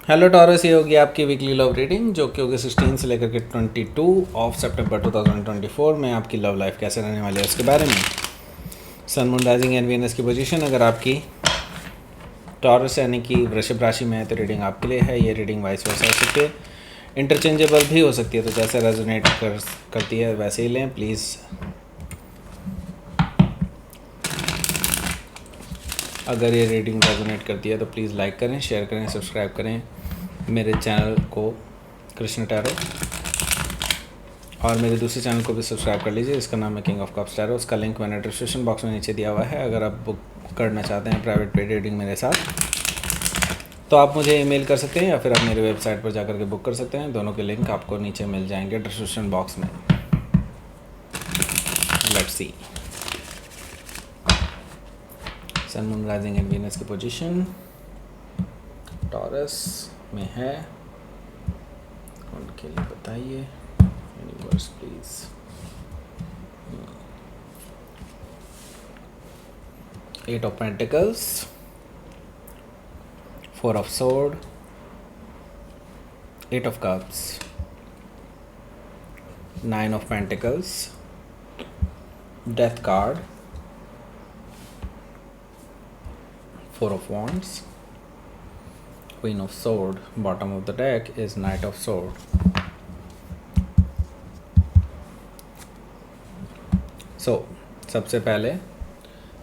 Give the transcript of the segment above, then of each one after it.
Hello taurus, ये होगी आपकी वीकली लव रीडिंग जो कि होगी 16 से लेकर के 22 ऑफ सितंबर 2024 में आपकी लव लाइफ कैसे रहने वाली है उसके बारे में। Sun moon rising and Venus की पोजीशन अगर आपकी टॉरस यानी कि वृषभ राशि में है तो रीडिंग आपके लिए है। ये रीडिंग वाइस वर्सा हो सकती है, इंटरचेंजेबल भी हो सकती है, तो जैसे रेजोनेट करती है वैसे ही लें प्लीज़। अगर ये रीडिंग रेजोनेट करती है तो प्लीज़ लाइक करें, शेयर करें, सब्सक्राइब करें मेरे चैनल को कृष्ण टैरो, और मेरे दूसरे चैनल को भी सब्सक्राइब कर लीजिए, इसका नाम है किंग ऑफ कप्स टैरो। उसका लिंक मैंने डिस्क्रिप्शन बॉक्स में नीचे दिया हुआ है। अगर आप बुक करना चाहते हैं प्राइवेट पेड रीडिंग मेरे साथ तो आप मुझे ईमेल कर सकते हैं या फिर आप मेरी वेबसाइट पर जाकर के बुक कर सकते हैं। दोनों के लिंक आपको नीचे मिल जाएंगे डिस्क्रिप्शन बॉक्स में। Let's see sun moon rising and Venus की पोजीशन टॉरस में है, उनके लिए बताइए universe please. Eight of pentacles, four of sword, eight of cups, nine of pentacles, death card, four of wands, queen of sword, bottom of the deck is knight of sword. सबसे पहले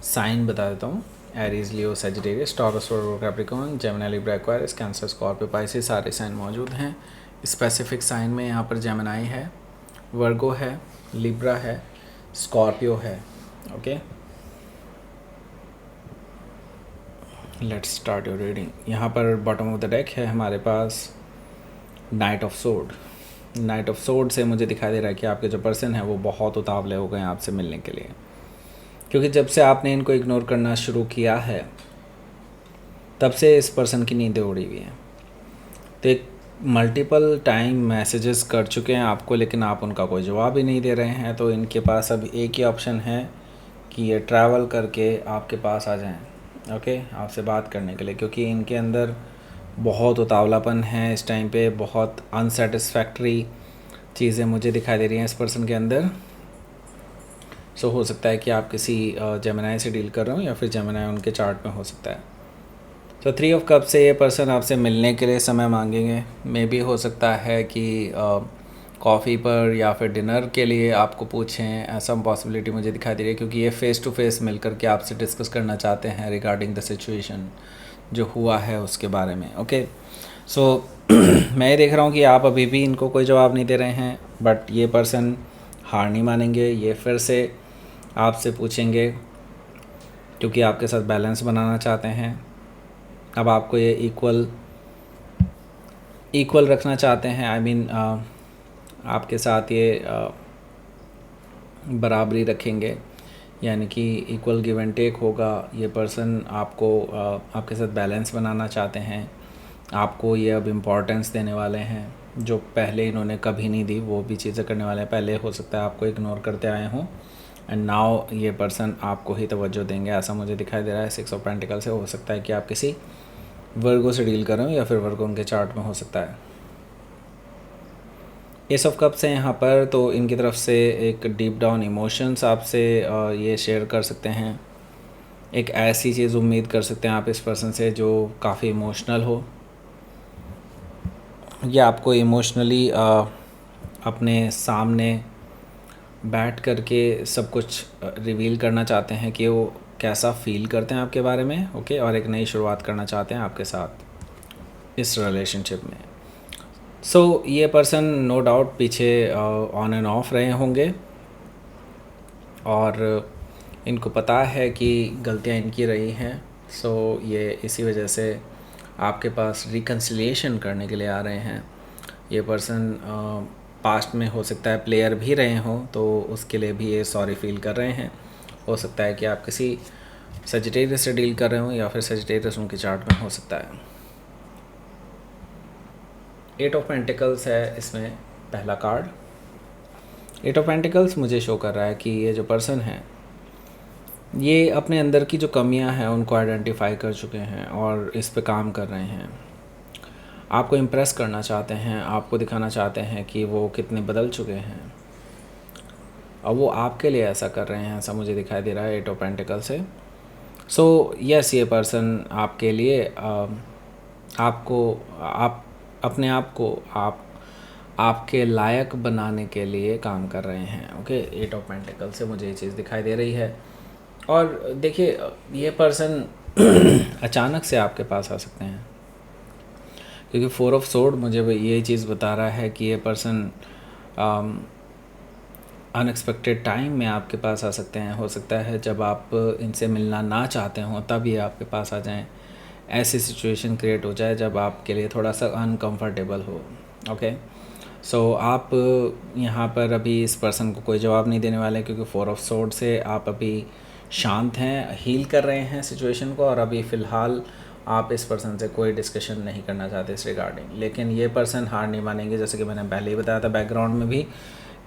sign बता देता हूँ। Aries, Leo, Sagittarius, Taurus, Capricorn, Gemini, Libra, Aquarius, Cancer, Scorpio, Pisces सारे sign मौजूद हैं। Specific sign में यहाँ पर जेमिनी है, वर्गो है, लिब्रा है, स्कॉर्पियो है। Okay, let's start your reading. यहाँ पर बॉटम ऑफ द डेक है हमारे पास knight of sword. Knight of sword से मुझे दिखाई दे रहा है कि आपके जो पर्सन है वो बहुत उतावले हो गए हैं आपसे मिलने के लिए, क्योंकि जब से आपने इनको इग्नोर करना शुरू किया है तब से इस पर्सन की नींदें उड़ी हुई हैं। तो एक मल्टीपल टाइम मैसेजेस कर चुके हैं आपको, लेकिन आप उनका कोई जवाब ही नहीं दे रहे हैं। तो इनके पास अब एक ही ऑप्शन है कि ये ट्रैवल करके आपके पास आ जाएं, ओके, आपसे बात करने के लिए, क्योंकि इनके अंदर बहुत उतावलापन है इस टाइम पे। बहुत अनसेटिस्फैक्ट्री चीज़ें मुझे दिखाई दे रही हैं इस पर्सन के अंदर। सो हो सकता है कि आप किसी जेमिनी से डील कर रहे हो या फिर जेमिनी उनके चार्ट में हो सकता है। तो थ्री ऑफ कप से ये पर्सन आपसे मिलने के लिए समय मांगेंगे। मे बी हो सकता है कि कॉफ़ी पर या फिर डिनर के लिए आपको पूछें, ऐसा पॉसिबिलिटी मुझे दिखाई दे रही है, क्योंकि ये फ़ेस टू फेस मिल कर के आपसे डिस्कस करना चाहते हैं रिगार्डिंग द सिचुएशन जो हुआ है उसके बारे में। ओके, सो मैं ये देख रहा हूँ कि आप अभी भी इनको कोई जवाब नहीं दे रहे हैं, बट ये पर्सन हार नहीं मानेंगे। ये फिर से आपसे पूछेंगे क्योंकि आपके साथ बैलेंस बनाना चाहते हैं। अब आपको ये इक्वल रखना चाहते हैं। आई मीन आपके साथ ये बराबरी रखेंगे, यानी कि इक्वल गिव एंड टेक होगा। ये पर्सन आपको आपके साथ बैलेंस बनाना चाहते हैं। आपको ये अब इम्पोर्टेंस देने वाले हैं जो पहले इन्होंने कभी नहीं दी, वो भी चीज़ें करने वाले हैं। पहले हो सकता है आपको इग्नोर करते आए हों एंड नाउ ये पर्सन आपको ही तवज्जो देंगे, ऐसा मुझे दिखाई दे रहा है। सिक्स ऑफ पेंटिकल से हो सकता है कि आप किसी वर्गो से डील कर रहे हो या फिर वर्गो उनके चार्ट में हो सकता है। एस ऑफ कप्स है यहाँ पर, तो इनकी तरफ से एक डीप डाउन इमोशंस आपसे ये शेयर कर सकते हैं। एक ऐसी चीज़ उम्मीद कर सकते हैं आप इस पर्सन से जो काफ़ी इमोशनल हो, या आपको इमोशनली अपने सामने बैठ कर के सब कुछ रिवील करना चाहते हैं कि वो कैसा फील करते हैं आपके बारे में। ओके, और एक नई शुरुआत करना चाहते हैं आपके साथ इस रिलेशनशिप में। सो ये पर्सन नो डाउट पीछे ऑन एंड ऑफ रहे होंगे और इनको पता है कि गलतियां इनकी रही हैं। सो ये इसी वजह से आपके पास रिकन्सिलिएशन करने के लिए आ रहे हैं। ये पर्सन पास्ट में हो सकता है प्लेयर भी रहे हों, तो उसके लिए भी ये सॉरी फील कर रहे हैं। हो सकता है कि आप किसी सजिटेरियस से डील कर रहे हो या फिर सजिटेरियस उनके चार्ट में हो सकता है। एट ऑफ पेंटिकल्स है इसमें पहला कार्ड। एट ऑफ पेंटिकल्स मुझे शो कर रहा है कि ये जो पर्सन है ये अपने अंदर की जो कमियां हैं उनको आइडेंटिफाई कर चुके हैं और इस पे काम कर रहे हैं। आपको इम्प्रेस करना चाहते हैं, आपको दिखाना चाहते हैं कि वो कितने बदल चुके हैं, और वो आपके लिए ऐसा कर रहे हैं, ऐसा मुझे दिखाई दे रहा है 8 ऑफ पेंटिकल से। सो यस, ये पर्सन आपके लिए आपको आप अपने आप को आपके लायक बनाने के लिए काम कर रहे हैं। ओके, 8 ऑफ पेंटिकल से मुझे ये चीज़ दिखाई दे रही है। और देखिए, ये पर्सन अचानक से आपके पास आ सकते हैं, क्योंकि 4 ऑफ सोर्ड मुझे ये चीज़ बता रहा है कि ये पर्सन अनएक्सपेक्टेड टाइम में आपके पास आ सकते हैं। हो सकता है जब आप इनसे मिलना ना चाहते हों तब ये आपके पास आ जाएं। ऐसी सिचुएशन क्रिएट हो जाए जब आपके लिए थोड़ा सा अनकंफर्टेबल हो। ओके, सो आप यहाँ पर अभी इस पर्सन को कोई जवाब नहीं देने वाले, क्योंकि 4 ऑफ सोर्ड से आप अभी शांत हैं, हील कर रहे हैं सिचुएशन को, और अभी फ़िलहाल आप इस पर्सन से कोई डिस्कशन नहीं करना चाहते इस रिगार्डिंग। लेकिन ये पर्सन हार नहीं मानेंगे, जैसे कि मैंने पहले ही बताया था बैकग्राउंड में भी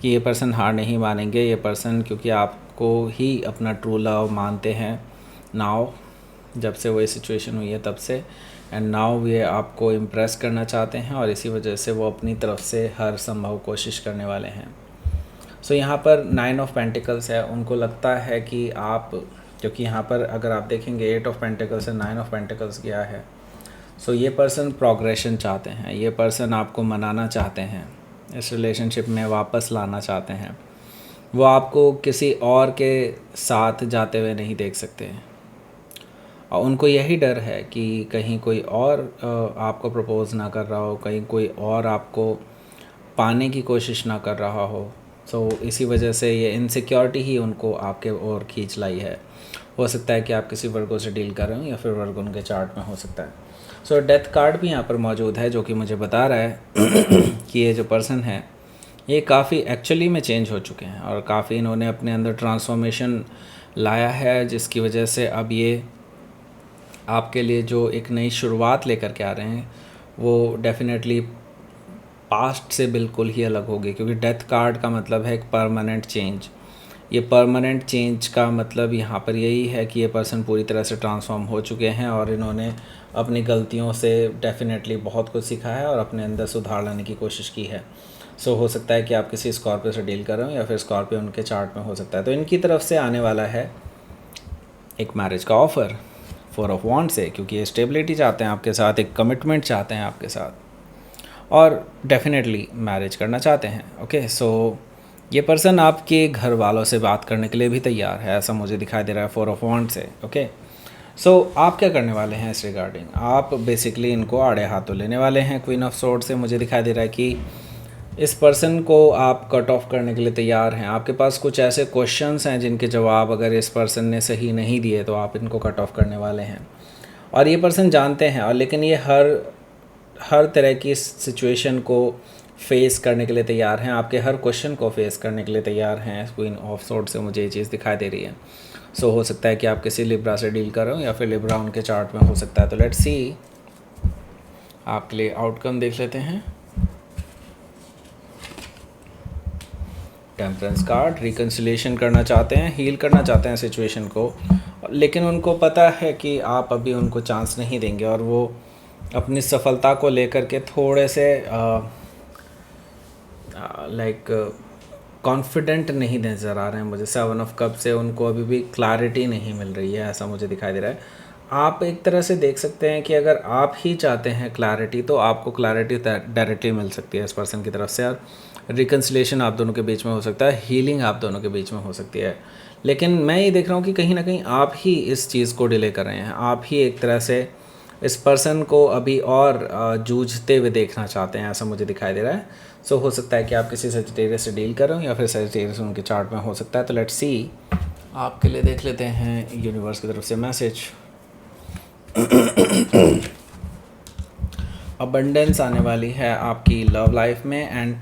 कि ये पर्सन हार नहीं मानेंगे। ये पर्सन क्योंकि आपको ही अपना ट्रू लव मानते हैं नाउ, जब से वो ये सिचुएशन हुई है तब से, एंड नाउ ये आपको इम्प्रेस करना चाहते हैं, और इसी वजह से वो अपनी तरफ से हर संभव कोशिश करने वाले हैं। सो यहाँ पर 9 ऑफ पेंटिकल्स है। उनको लगता है कि आप, क्योंकि यहाँ पर अगर आप देखेंगे 8 ऑफ पेंटिकल्स से 9 ऑफ पेंटिकल्स गया है, सो ये पर्सन प्रोग्रेशन चाहते हैं, ये पर्सन आपको मनाना चाहते हैं, इस रिलेशनशिप में वापस लाना चाहते हैं। वो आपको किसी और के साथ जाते हुए नहीं देख सकते हैं, और उनको यही डर है कि कहीं कोई और आपको प्रपोज़ ना कर रहा हो, कहीं कोई और आपको पाने की कोशिश ना कर रहा हो। सो इसी वजह से ये इनसिक्योरिटी ही उनको आपके ओर खींच लाई है। हो सकता है कि आप किसी वर्गों से डील कर रहे हो, या फिर वर्ग उनके चार्ट में हो सकता है। सो डेथ कार्ड भी यहाँ पर मौजूद है, जो कि मुझे बता रहा है कि ये जो पर्सन है ये काफ़ी एक्चुअली में चेंज हो चुके हैं, और काफ़ी इन्होंने अपने अंदर ट्रांसफॉर्मेशन लाया है, जिसकी वजह से अब ये आपके लिए जो एक नई शुरुआत लेकर के आ रहे हैं वो डेफिनेटली पास्ट से बिल्कुल ही अलग होगी, क्योंकि डेथ कार्ड का मतलब है एक परमानेंट चेंज। ये परमानेंट चेंज का मतलब यहाँ पर यही है कि ये पर्सन पूरी तरह से ट्रांसफॉर्म हो चुके हैं, और इन्होंने अपनी गलतियों से डेफिनेटली बहुत कुछ सीखा है और अपने अंदर सुधार लाने की कोशिश की है। सो हो सकता है कि आप किसी स्कॉर्पियो से डील कर रहे हो, या फिर स्कॉर्पियो उनके चार्ट में हो सकता है। तो इनकी तरफ से आने वाला है एक मैरिज का ऑफ़र 4 ऑफ वॉन्ड से, क्योंकि ये स्टेबिलिटी चाहते हैं आपके साथ, एक कमिटमेंट चाहते हैं आपके साथ, और डेफिनेटली मैरिज करना चाहते हैं। ओके, सो ये पर्सन आपके घर वालों से बात करने के लिए भी तैयार है, ऐसा मुझे दिखाई दे रहा है 4 ऑफ वॉन्ड से। ओके, सो आप क्या करने वाले हैं इस रिगार्डिंग? आप बेसिकली इनको आड़े हाथों लेने वाले हैं। क्वीन ऑफ सोर्ड से मुझे दिखाई दे रहा है कि इस पर्सन को आप कट ऑफ करने के लिए तैयार हैं। आपके पास कुछ ऐसे क्वेश्चंस हैं जिनके जवाब अगर इस पर्सन ने सही नहीं दिए तो आप इनको कट ऑफ करने वाले हैं, और ये पर्सन जानते हैं, और लेकिन ये हर तरह की सिचुएशन को फेस करने के लिए तैयार हैं, आपके हर क्वेश्चन को फेस करने के लिए तैयार हैं। क्वीन ऑफ सोर्ड से मुझे ये चीज़ दिखाई दे रही है। सो हो सकता है कि आप किसी लिब्रा से डील कर रहे हो, या फिर लिब्रा उनके चार्ट में हो सकता है। तो लेट्स सी, आपके लिए आउटकम देख लेते हैं। टेम्परेंस कार्ड, रिकन्सिलेशन करना चाहते हैं, हील करना चाहते हैं सिचुएशन को, लेकिन उनको पता है कि आप अभी उनको चांस नहीं देंगे, और वो अपनी सफलता को लेकर के थोड़े से लाइक कॉन्फिडेंट नहीं नज़र आ रहे हैं मुझे। 7 ऑफ कप से उनको अभी भी क्लैरिटी नहीं मिल रही है, ऐसा मुझे दिखाई दे रहा है। आप एक तरह से देख सकते हैं कि अगर आप ही चाहते हैं क्लैरिटी, तो आपको क्लैरिटी डायरेक्टली मिल सकती है इस पर्सन की तरफ से, और रिकन्सिलेशन आप दोनों के बीच में हो सकता है, हीलिंग आप दोनों के बीच में हो सकती है। लेकिन मैं ये देख रहा हूँ कि कहीं ना कहीं आप ही इस चीज़ को डिले कर रहे हैं, आप ही एक तरह से इस पर्सन को अभी और जूझते हुए देखना चाहते हैं, ऐसा मुझे दिखाई दे रहा है। सो हो सकता है कि आप किसी सजिटेरियस से डील कर रहे हो, या फिर सजिटेरियस उनके चार्ट में हो सकता है। तो लेट्स सी, आपके लिए देख लेते हैं यूनिवर्स की तरफ से मैसेज। अबंडेंस आने वाली है आपकी लव लाइफ में, एंड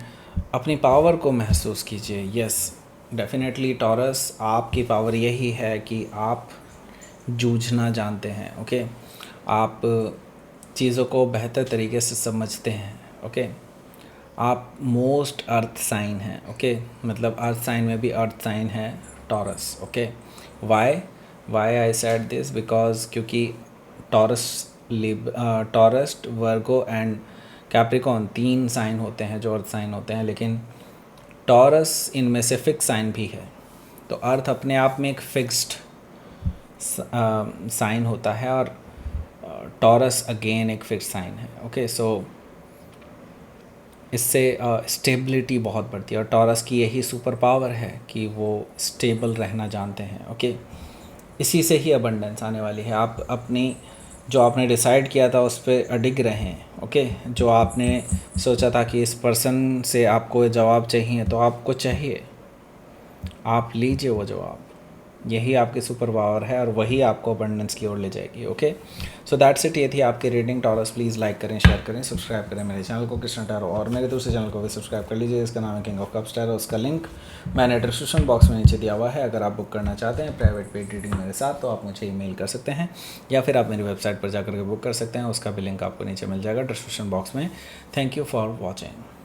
अपनी पावर को महसूस कीजिए। यस, डेफिनेटली टॉरस, आपकी पावर यही है कि आप जूझना जानते हैं। ओके, आप चीज़ों को बेहतर तरीके से समझते हैं। ओके, आप मोस्ट अर्थ साइन हैं। ओके, मतलब अर्थ साइन में भी अर्थ साइन है Taurus. Okay, why I said this, because क्योंकि Taurus, Virgo and Capricorn 3 sign होते हैं जो अर्थ साइन होते हैं, लेकिन टॉरस इनमें से फिक्स साइन भी है। तो अर्थ अपने आप में एक फिक्स्ड साइन होता है और टॉरस अगेन एक फिक्स साइन है। ओके, सो इससे स्टेबिलिटी बहुत बढ़ती है और टॉरस की यही सुपर पावर है कि वो स्टेबल रहना जानते हैं। ओके, इसी से ही अबंडेंस आने वाली है। आप अपनी जो आपने डिसाइड किया था उस पर अडिग रहें। ओके, जो आपने सोचा था कि इस पर्सन से आपको जवाब चाहिए तो आपको चाहिए, आप लीजिए वो जवाब। यही आपकी सुपर पावर है और वही आपको अबंडेंस की ओर ले जाएगी। Okay, so that's it. ये थी आपकी रीडिंग। टॉरस प्लीज़ लाइक करें, शेयर करें, सब्सक्राइब करें मेरे चैनल को कृष्णा टैरो, और मेरे दूसरे चैनल को भी सब्सक्राइब कर लीजिए, इसका नाम है किंग ऑफ कप्स टैरो। उसका लिंक मैंने डिस्क्रिप्शन बॉक्स में नीचे दिया हुआ है। अगर आप बुक करना चाहते हैं प्राइवेट पेड रीडिंग मेरे साथ तो आप मुझे ईमेल कर सकते हैं या फिर आप मेरी वेबसाइट पर जाकर के बुक कर सकते हैं। उसका भी लिंक आपको नीचे मिल जाएगा डिस्क्रिप्शन बॉक्स में। Thank you for watching.